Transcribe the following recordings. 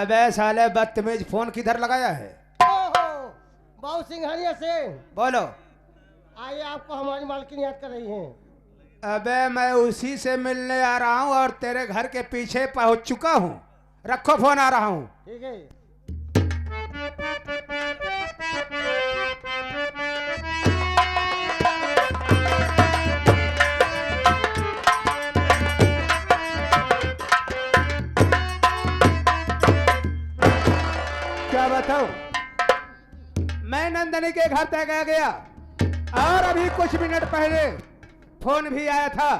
अबे साले बदतमीज, फोन किधर लगाया है? ओहो, बाबू सिंघानिया से बोलो। आइए, आपको हमारी मालकिन याद कर रही हैं। अबे मैं उसी से मिलने आ रहा हूँ और तेरे घर के पीछे पहुंच चुका हूँ। रखो फोन, आ रहा हूँ। ठीक है। क्या बताऊं, मैं नंदनी के घर तक आ गया और अभी कुछ मिनट पहले फोन भी आया था,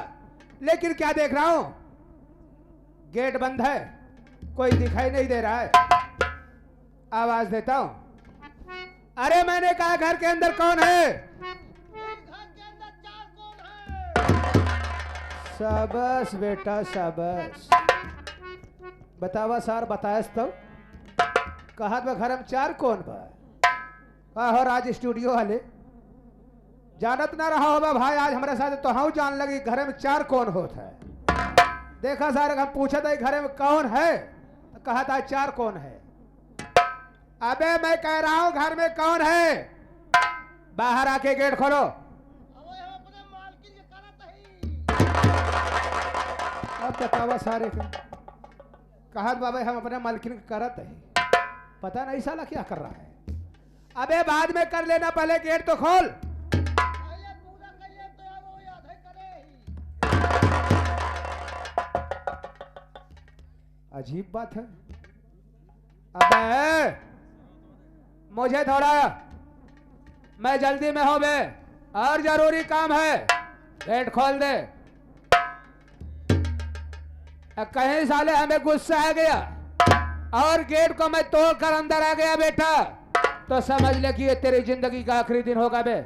लेकिन क्या देख रहा हूं, गेट बंद है, कोई दिखाई नहीं दे रहा है। आवाज देता हूं, अरे मैंने कहा घर के अंदर कौन है? घर के अंदर चार कौन है? शाबाश बेटा शाबाश। बतावा सार, बतायस तो कहा घर में चार कौन बा? हो राज स्टूडियो वाले जानत ना रहा होगा भाई, आज हमारे साथ तो हम जान लगी घर में चार कौन होता है। देखा सर, हम पूछा था घर में कौन है, तो कहा था चार कौन है। अबे मैं कह रहा हूं घर में कौन है? बाहर आके गेट खोलो। अब हम अपने मालकिन के करत हई। अब बतावा सारे का कहा बाबा, हम अपने मालकिन के करत है, पता नहीं साला क्या कर रहा है। अबे बाद में कर लेना, पहले गेट तो खोल। पहले पूरा करिए तो वो याद है करे ही। अजीब बात है। अबे मुझे थोड़ा, मैं जल्दी में हूं बे, और जरूरी काम है, गेट खोल दे। कहीं साले हमें गुस्सा आ गया और गेट को मैं तोड़कर अंदर आ गया बेटा, तो समझ ले कि ये तेरी जिंदगी का आखिरी दिन होगा बे। आज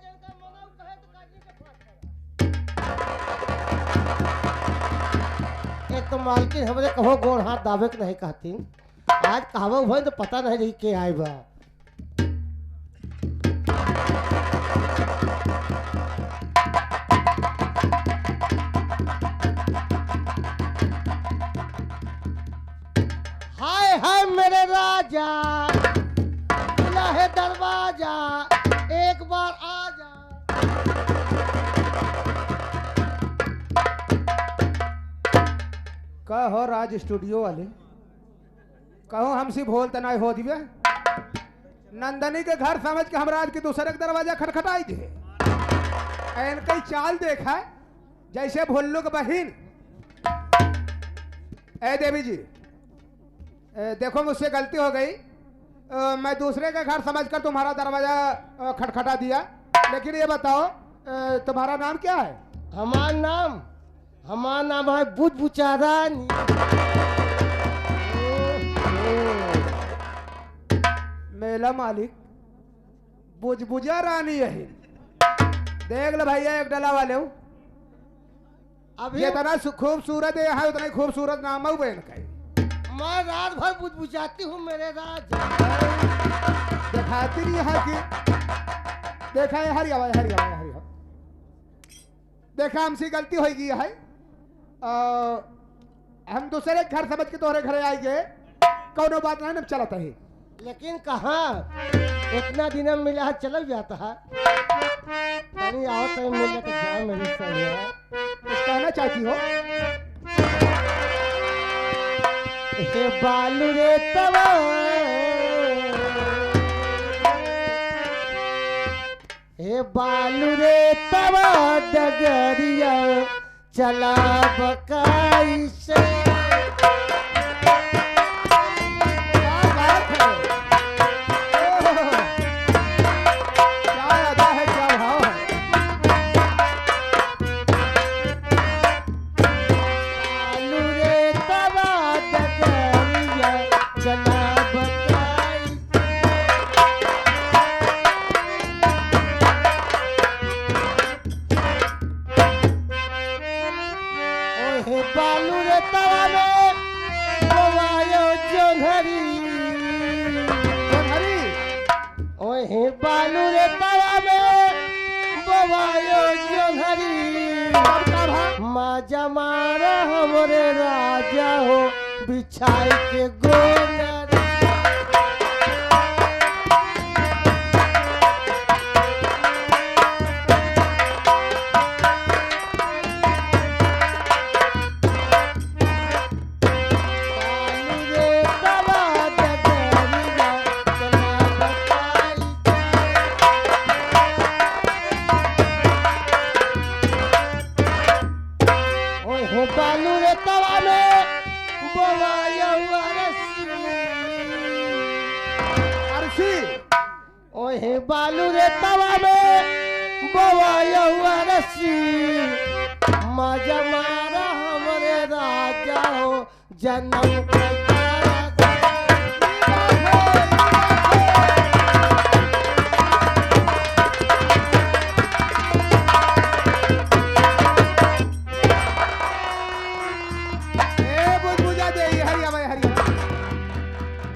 इनका मनाऊ कहे तो काजी के फाट करा। एक तो मालकिन हमरे कहो गोड़ हाथ दावे के नहीं कहती, आज कहावो भाई तो पता नहीं रही के आए बा। हाय हाय मेरे राजा, खुला है दरवाजा, एक बार आ जा। कहो राज स्टूडियो वाले, कहो हमसे बोलते ना हो दिवे। नंदनी के घर समझ के हमरा आज के दूसरे के दरवाजा खटखटाई दे। एन कई चाल देखा है जैसे भुल्लू के बहिन। ए देवी जी, देखो मुझसे गलती हो गई, मैं दूसरे का घर समझकर तुम्हारा दरवाजा खटखटा दिया, लेकिन ये बताओ तुम्हारा नाम क्या है? हमारा नाम है बुचबुचा रानी। मेला मालिक बुजबुजा रानी यही। देख लो भैया, एक डला वाले हो अभी जितना खूबसूरत है उतना ही खूबसूरत नाम है बहन का। मैं रात भर बुचबुचाती हूँ मेरे राजा। दिखाती नहीं है कि देखा है, हरी आवाज हरी आवाज हरी आवाज। देखा हमसे गलती हो गई है, हम दूसरे घर समझ के तोहरे घरे आएंगे, कौनो बात नहीं, चलता है। लेकिन कहाँ इतना दिन में मिला चल जाता है, कहीं आओ तो मिले तो जाए मेरी सही है। कुछ कहना चाहती हो? हे बालू रे तवा, हे बालू रे तवा डगरिया चला बकाई से। बालू रे तवा में बोवायो जोंधरी, ओहे बालू रे तवा में बोवायो जोंधरी। माँ जमारा हमरे राजा हो बिछाई के गोनर बालू रे तवा में बोवाया हुआ अरसी ओहे बालू रे तवा में बोवाया हुआ रस्सी मजा मारा हमरे राजा हो जन्म का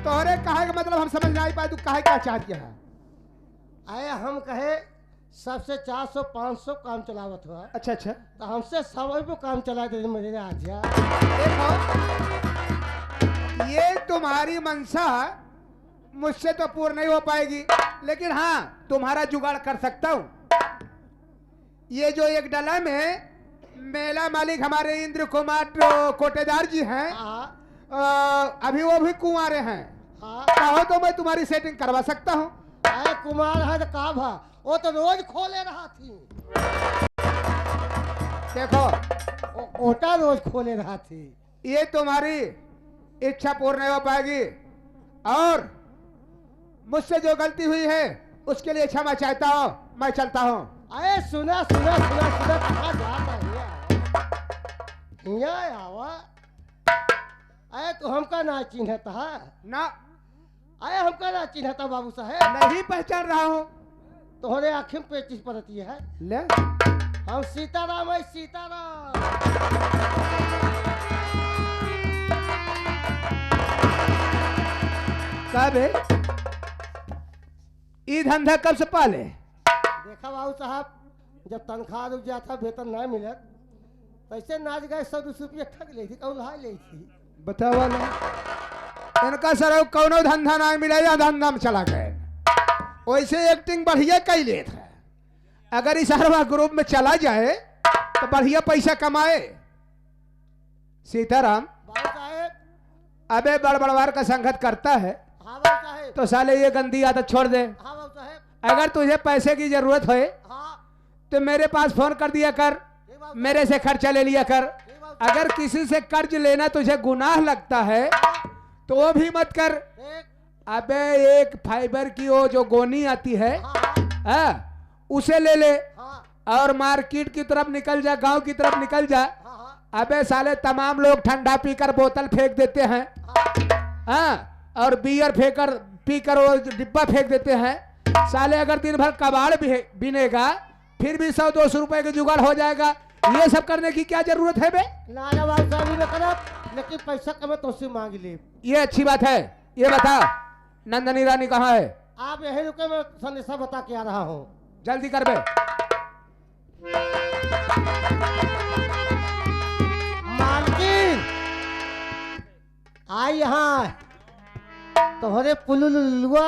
तोहरे कहे का मतलब हम समझ नहीं पाए, तू कहे क्या चाहती है? आए हम कहे सबसे 400-500 काम चलावत हुआ। अच्छा अच्छा, तो हमसे सभी को काम चला दे मेरे राजा। देखो ये तुम्हारी मंशा मुझसे तो पूर्ण नहीं हो पाएगी, लेकिन हाँ तुम्हारा जुगाड़ कर सकता हूँ। ये जो एक डला में मेला मालिक हमारे इंद्र कुमार कोटेदार जी हैं, अभी वो भी कुंवारे हैं। कहो तो मैं तुम्हारी सेटिंग करवा सकता हूँ। अरे कुमार है तो का भा, वो तो रोज खोले रहा थी। देखो ओटा रोज खोले रहा थी। ये तुम्हारी इच्छा पूर्ण नहीं हो पाएगी, और मुझसे जो गलती हुई है उसके लिए क्षमा चाहता हूँ। मैं चलता हूँ। अरे सुना सुना सुना सुना, कहाँ जाता है? यहाँ आवा। अरे तो हमका ना चिन्हता है ना? अरे हमका ना चिन्हता बाबू साहेब। नहीं पहचान रहा हूँ। तोहरे आँखें में पेचिश पड़ती है। ले हम सीताराम है, सीताराम। कब है ये धंधा, कब से पाले? देखा बाबू साहब, जब तनख्वाह रुक जाता, वेतन नहीं मिलत, पैसे नाच गए 100-200 रुपया ठग ली थी, कौन ला ली थी। बतावा ना, इनका सर कौनो धंधा ना मिला या धंधा में चला गए। वैसे एक्टिंग बढ़िया कई लेत है। अगर इस हरवा ग्रुप में चला जाए तो बढ़िया पैसा कमाए। सीताराम बाबू साहेब। अबे बड़बड़वार का संगत करता है हाँ बाबू साहेब। तो साले ये गंदी आदत छोड़ दे। हाँ बाबू साहेब। अगर तुझे पैसे की जरूरत हो हाँ तो मेरे पास फोन कर दिया कर, मेरे से खर्चा ले लिया कर। अगर किसी से कर्ज लेना तुझे गुनाह लगता है तो वो भी मत कर। अबे एक फाइबर की वो जो गोनी आती है, उसे ले ले और मार्केट की तरफ निकल जा, गांव की तरफ निकल जा। अबे साले तमाम लोग ठंडा पीकर बोतल फेंक देते हैं, और बियर पीकर वो डिब्बा फेंक देते हैं। साले अगर दिन भर कबाड़ बिनेगा फिर भी 100-200 रुपए का जुगाड़ हो जाएगा। ये सब करने की क्या जरूरत है बे? ना ना बाबू साहब में करब, लेकिन पैसा कमे तो उससे मांग ले। ये अच्छी बात है। ये बता नंदनी रानी कहाँ है? आप यही रुके, मैं संदेशा बता के आ रहा हूँ। जल्दी कर बे। मालकिन आई यहाँ तोहरे पुलुलुआ,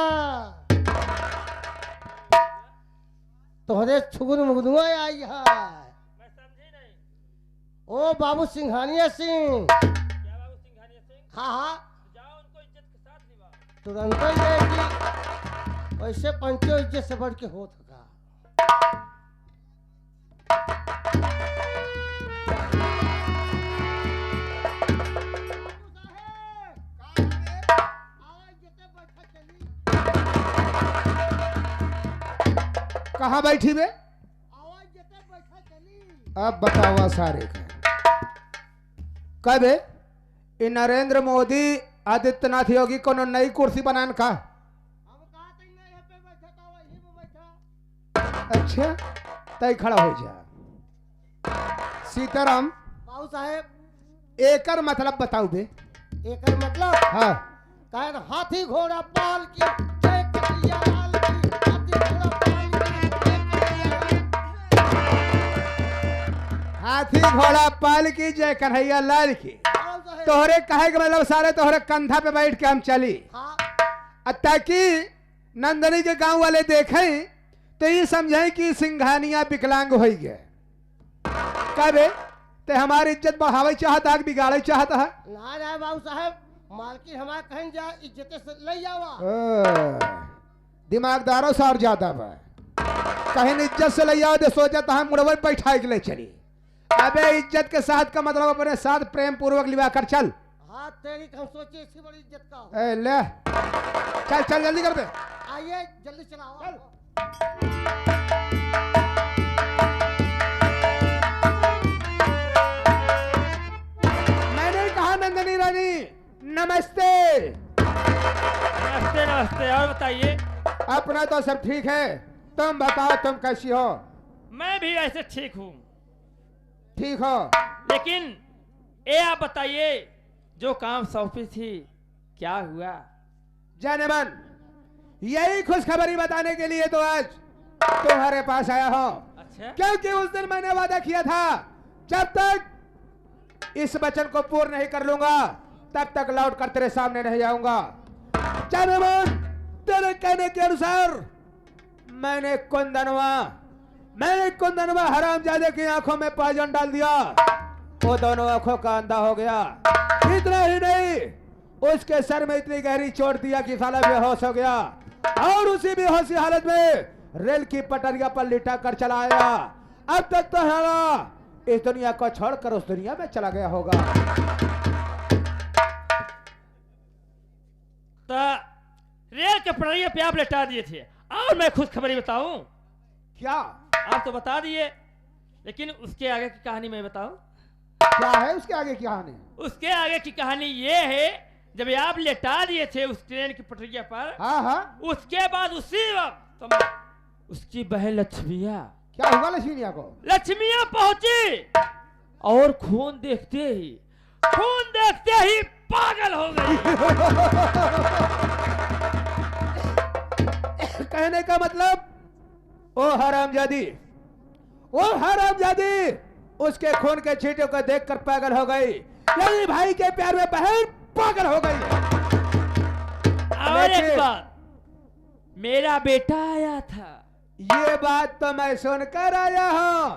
तोहरे छुगुन मुगनुआ आई यहाँ। मैं समझी नहीं। ओ बाबू सिंघानिया सिंह। क्या बाबू सिंघानिया सिंह? हाँ हाँ, जाओ उनको इज्जत के साथ दिवा। तुरंत ही लेगी। वैसे पंचो इज्जत से बढ़ के हो थका। कहाँ बैठी बे? अब बतावा सारे का। कब है ये नरेंद्र मोदी आदित्यनाथ योगी को नई कुर्सी बनान का? अच्छा तय खड़ा हो जा। सीताराम बाबू साहेब, एकर मतलब बताओ बे। एकर मतलब हाँ, काहे हाथी घोड़ा पाल की जय कन्हैया लाल की, हाथी घोड़ा पाल की जय कन्हैया लाल की। हाथी घोड़ा पाल की जय कन्हैया लाल की। बाबू साहेब तोहरे कहे के मतलब सारे तोहरे कंधा पे बैठ के हम चली हाँ ताकि नंदनी के गांव वाले देखे तो ये समझे कि सिंघानिया विकलांग हो गए कबे ते हमारी इज्जत बढ़ावे चाहता है कि बिगाड़े चाहता है ना ना बाबू साहब मालकिन हमारा कहीं जा इज्जत से ले जावा दिमागदारों से और ज्यादा बा कहीं इज्जत से ले जाओ तो सोचा था हम मुड़वे बैठा के ले चली अबे इज्जत के साथ का मतलब अपने साथ प्रेम पूर्वक लिवा कर चल हाँ तेरी हम सोचे इसकी बड़ी इज्जत का हो। ले चल चल जल्दी कर दे आइए जल्दी चलाओ चल। मैंने कहा नंदनी रानी नमस्ते नमस्ते नमस्ते। और बताइए। अपना तो सब ठीक है तुम बताओ तुम कैसी हो मैं भी ऐसे ठीक हूँ, ठीक हो लेकिन ये आप बताइए जो काम सौंपी थी क्या हुआ? जाने मन यही खुशखबरी बताने के लिए तो आज तुम्हारे पास आया हूं अच्छा क्योंकि उस दिन मैंने वादा किया था जब तक इस वचन को पूर्ण नहीं कर लूंगा तब तक लौट कर तेरे सामने नहीं आऊंगा। जाने मन तेरे कहने के अनुसार मैंने कुंदनवा हरामजादे की आंखों में पायजन डाल दिया, वो दोनों आंखों का अंधा हो गया। इतना ही नहीं उसके सर में इतनी गहरी चोट दिया कि साला बेहोश हो गया और उसी बेहोशी हालत में रेल की पटरिया पर लिटा कर चला आया। अब तक तो है इस दुनिया को छोड़कर उस दुनिया में चला गया होगा। तो रेल के पटरिया पे आप लेटा दिए थे और मैं खुशखबरी बताऊं? क्या आप तो बता दिए, लेकिन उसके आगे की कहानी मैं बताऊं? क्या है उसके आगे की कहानी? उसके आगे की कहानी ये है, जब आप लेटा दिए थे उस ट्रेन की पटरिया पर, हाँ हाँ उसके बाद उसी वक्त तो उसकी बहन लक्ष्मिया क्या हुआ लक्ष्मीनिया को? लक्ष्मिया पहुंची और खून देखते ही पागल हो गई। कहने का मतलब ओ हरामजादी उसके खून के छींटों को देखकर पागल हो गई। यही भाई के प्यार में बहन पागल हो गई। और एक बात, मेरा बेटा आया था। ये बात तो मैं सुनकर आया हूँ।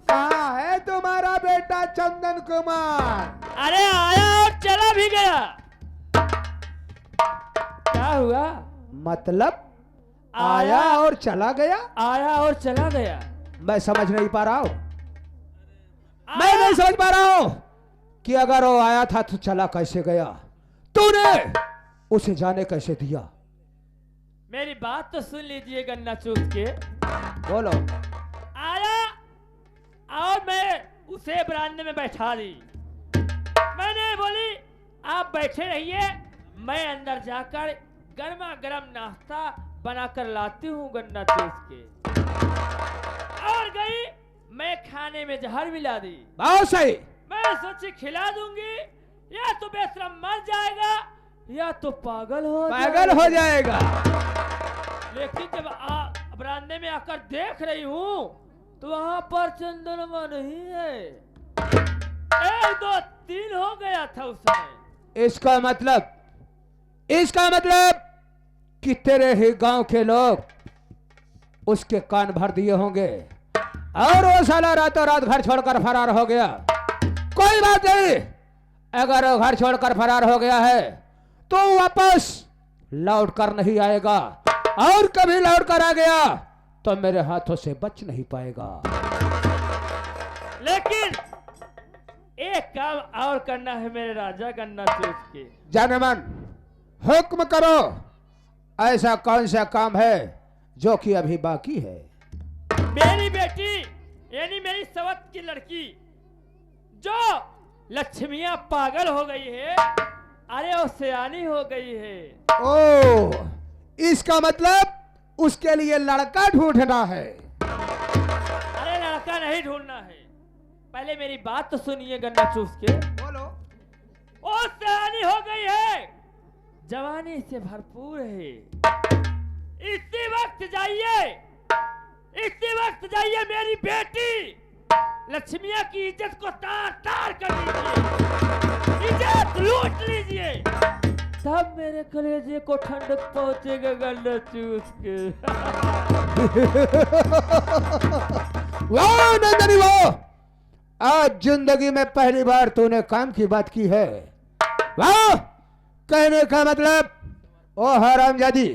कहाँ है तुम्हारा बेटा चंदन कुमार? अरे आया और चला भी गया। क्या हुआ? मतलब आया और चला गया? आया और चला गया। मैं समझ नहीं पा रहा हूँ। मैं नहीं समझ पा रहा हूँ कि अगर वो आया था तो चला कैसे गया? तूने उसे जाने कैसे दिया? मेरी बात तो सुन लीजिए गन्ना चूस के। बोलो। आया और मैं उसे बरामदे में बैठा दी। मैंने बोली आप बैठे रहिए, मैं अंदर जाकर गर्मा गर्म नाश्ता बनाकर लाती हूँ गन्ना चूस के। और गई, मैं खाने में जहर मिला दी। बहुत सही। मैं सोची खिला दूंगी, या तो बेशरम मर जाएगा या तो पागल हो जाएगा। लेकिन जब बरामदे में आकर देख रही हूँ तो वहां पर चंदनमा नहीं है। 1 2 3 हो गया था उसमें। इसका मतलब कि तेरे ही गांव के लोग उसके कान भर दिए होंगे और वो साला रातों रात घर छोड़कर फरार हो गया। कोई बात नहीं, अगर वो घर छोड़कर फरार हो गया है तो वापस लौट कर नहीं आएगा, और कभी लौट कर आ गया तो मेरे हाथों से बच नहीं पाएगा। लेकिन एक काम और करना है मेरे राजा गन्ना चूस के। जनमन हुक्म करो, ऐसा कौन सा काम है जो कि अभी बाकी है? मेरी बेटी यानी मेरी सवत की लड़की जो लक्ष्मिया पागल हो गई है, अरे वो सयानी हो गई है। ओ, इसका मतलब उसके लिए लड़का ढूंढना है। अरे लड़का नहीं ढूंढना है, पहले मेरी बात तो सुनिए गन्ना चूस के। बोलो। वो सयानी हो गई है, जवानी से भरपूर है। इसी वक्त जाइए मेरी बेटी लक्ष्मिया की इज्जत को तार तार कर दीजिए। इज्जत लूट लीजिए, तब मेरे कलेजे को ठंडक पहुंचेगा गन्ना चूस के। वाह नंदनी वाह, आज जिंदगी में पहली बार तूने काम की बात की है। वाह, कहने का मतलब ओ हरामजादी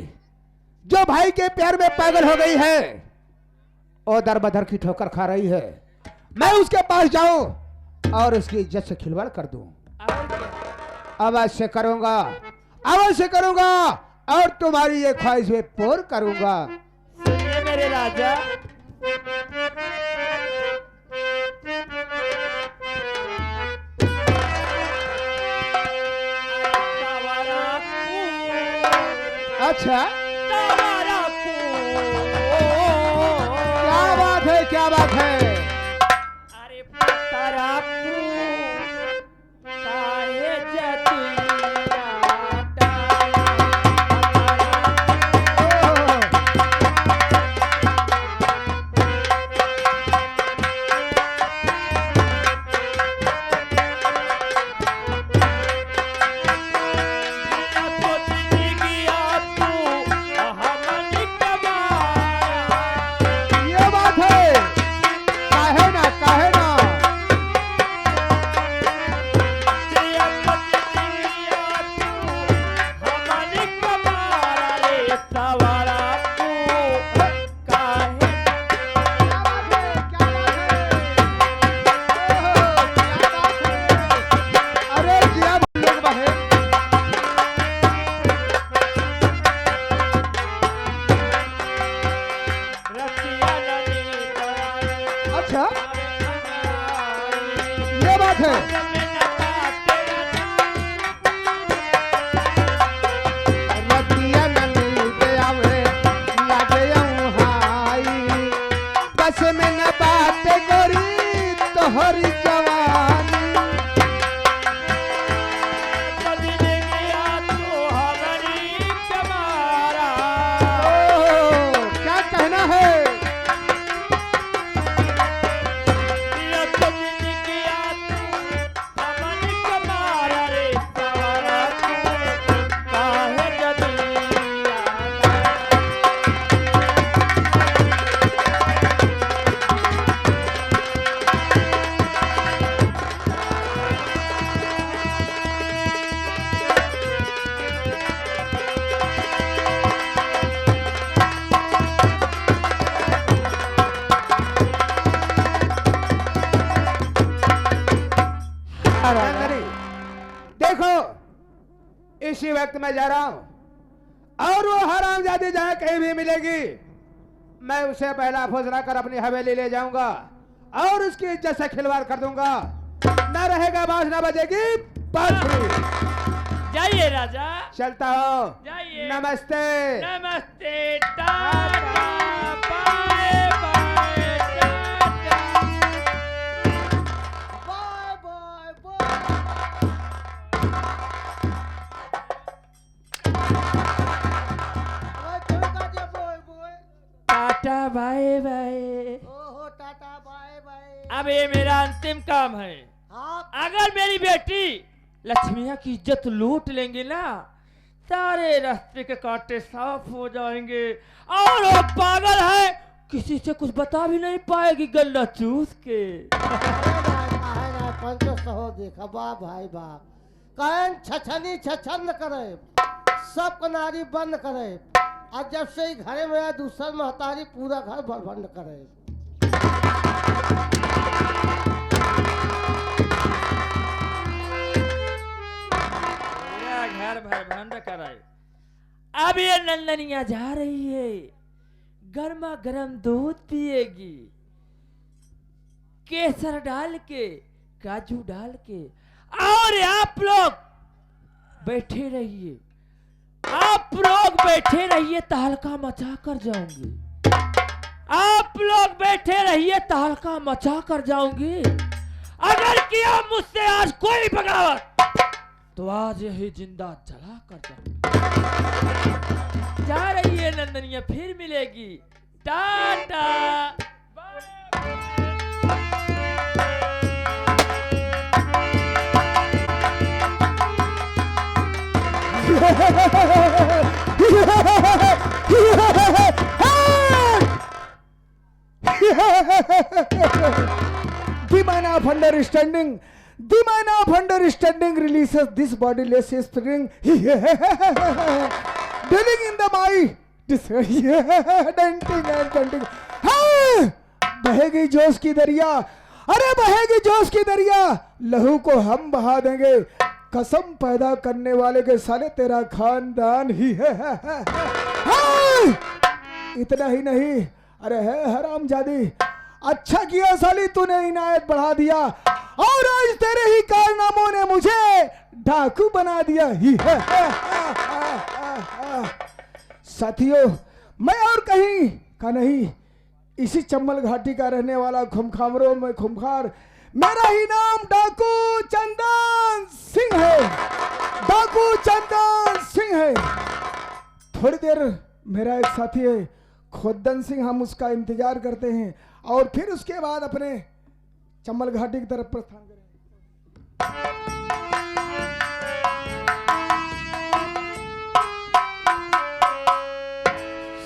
जो भाई के प्यार में पागल हो गई है, ओ दर बदर की ठोकर खा रही है, मैं उसके पास जाऊं और उसकी इज्जत से खिलवाड़ कर दूं। अवश्य करूंगा, अवश्य करूंगा, और तुम्हारी ये ख्वाहिश में पूर्ण करूंगा। सुनिए मेरे राजा, अच्छा, क्या बात है, क्या बात है? अरे तारा इसी वक्त मैं जा रहा हूं और वो हरामजादी जहां कहीं भी मिलेगी मैं उसे पहला फुसरा कर अपनी हवेली ले जाऊंगा और उसकी इज्जत से खिलवाड़ कर दूंगा। न रहेगा बांस न बजेगी बांसुरी। जाइए राजा, चलता हूं। जाइए। नमस्ते। नमस्ते, tata, bye bye, tata. Bye bye bye. Tata bye bye. ओहो टाटा बाय बाय। अब ये मेरा अंतिम काम है। हाँ अगर मेरी बेटी लक्ष्मिया की इज्जत लूट लेंगे ना, सारे रास्ते के कांटे साफ हो जाएंगे और वो पागल है, किसी से कुछ बता भी नहीं पाएगी गन्ना चूस के। पंचो सहो देखा बा भाई बा कहन छछनी छछन करे सब कनारी बंद करे और जब से ही घरे में आया दूसर महतारी पूरा घर बंद करे। पूरा घर भर बंद कराए। अब ये नंदनिया जा रही है, गर्मा गर्म दूध पिएगी, केसर डाल के, काजू डाल के, और आप लोग बैठे रहिए, आप लोग बैठे रहिए, तहलका मचा कर जाऊंगी। आप लोग बैठे रहिए, तहलका मचा कर जाऊंगी। अगर किया मुझसे आज कोई बगावत तो आज यही जिंदा जला कर जाऊंगी। जा रही है नंदनिया, फिर मिलेगी। Tata, bye bye. The man of understanding, the man of understanding releases this bodiless spring, dwelling in the mind, denting and denting. बहेगी जोश की दरिया, अरे बहेगी जोश की दरिया, लहू को हम बहा देंगे, कसम पैदा करने वाले के साले तेरा खानदान ही है। इतना ही नहीं, अरे है हरामजादी, अच्छा किया साली तूने इनायत बढ़ा दिया और आज तेरे ही कारनामों ने मुझे डाकू बना दिया ही है। साथियों, मैं और कहीं का नहीं, इसी चंबल घाटी का रहने वाला खुमखामरों में खुमखार, मेरा ही नाम डाकू चंदन सिंह है, डाकू चंदन सिंह है। थोड़ी देर मेरा एक साथी है खोदन सिंह, हम उसका इंतजार करते हैं और फिर उसके बाद अपने चंबल घाटी की तरफ प्रस्थान करेंगे।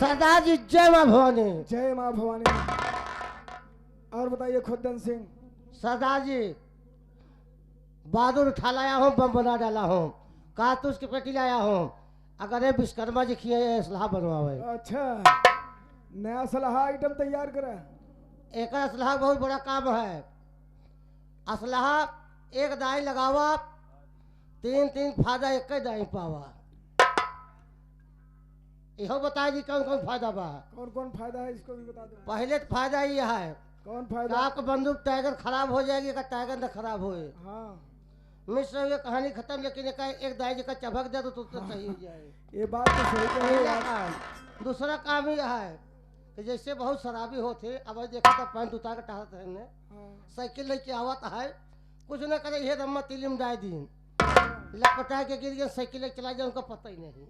सरदार जी जय मां भवानी। जय मां भवानी। और बताइए खोदन सिंह। सरदार जी बहादुर उठा लाया हूँ, बम बना डाला हूँ, कारतूस की पेटी लाया हूँ, अगर ये विश्वकर्मा जी किए असलाह बनवावे। अच्छा, नया सलाह आइटम तैयार करा। एक असलाह बहुत बड़ा काम है। असलाह एक दाई लगावा, तीन तीन फायदा एक दाई पावा। इहो बताए जी कौन कौन फायदा बा। कौन कौन फायदा है इसको भी बता दो। पहले तो फायदा ये है, कौन फायदा? आपका बंदूक टाइगर खराब हो जाएगी, का टाइगर न खराब होए। हाँ, मिश्र ये कहानी खत्म, लेकिन एक दाई जी का चबक दे तो सही हो जाए। ये बात तो सही कही पहला आप। काम। दूसरा काम ये है कि जैसे बहुत शराबी होते, अब देखा तो पैंट उतार के टहलते हैं, साइकिल लेके आवत है, कुछ न करे ये रम्मा तिलिम डाय दी, लपटा के गिर गए, साइकिल लेके चला जाए, उनका पता ही नहीं।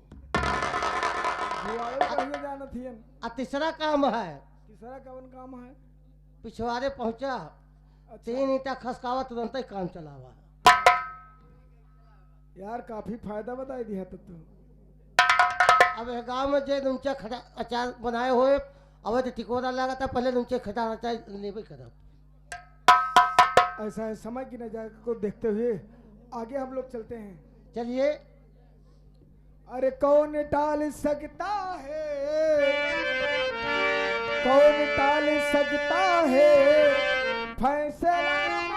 जाना थी। तीसरा काम है, तीसरा कौन काम है? पिछवाड़े पहुंचा, अच्छा। 3 ईंटा खसकावा, तुरंत ही काम चलावा। यार काफी फायदा बताई दिया तब तो। अब गांव में जे नुंचा खटा अचार बनाए हुए, अब तो टिकोरा लगा था, पहले नुंचे खटा अचार लेवे करब। ऐसा है, समय की नजाकत को देखते हुए आगे हम लोग चलते हैं। चलिए। अरे कौन टाल सकता है, कौन टाल सकता है फैसला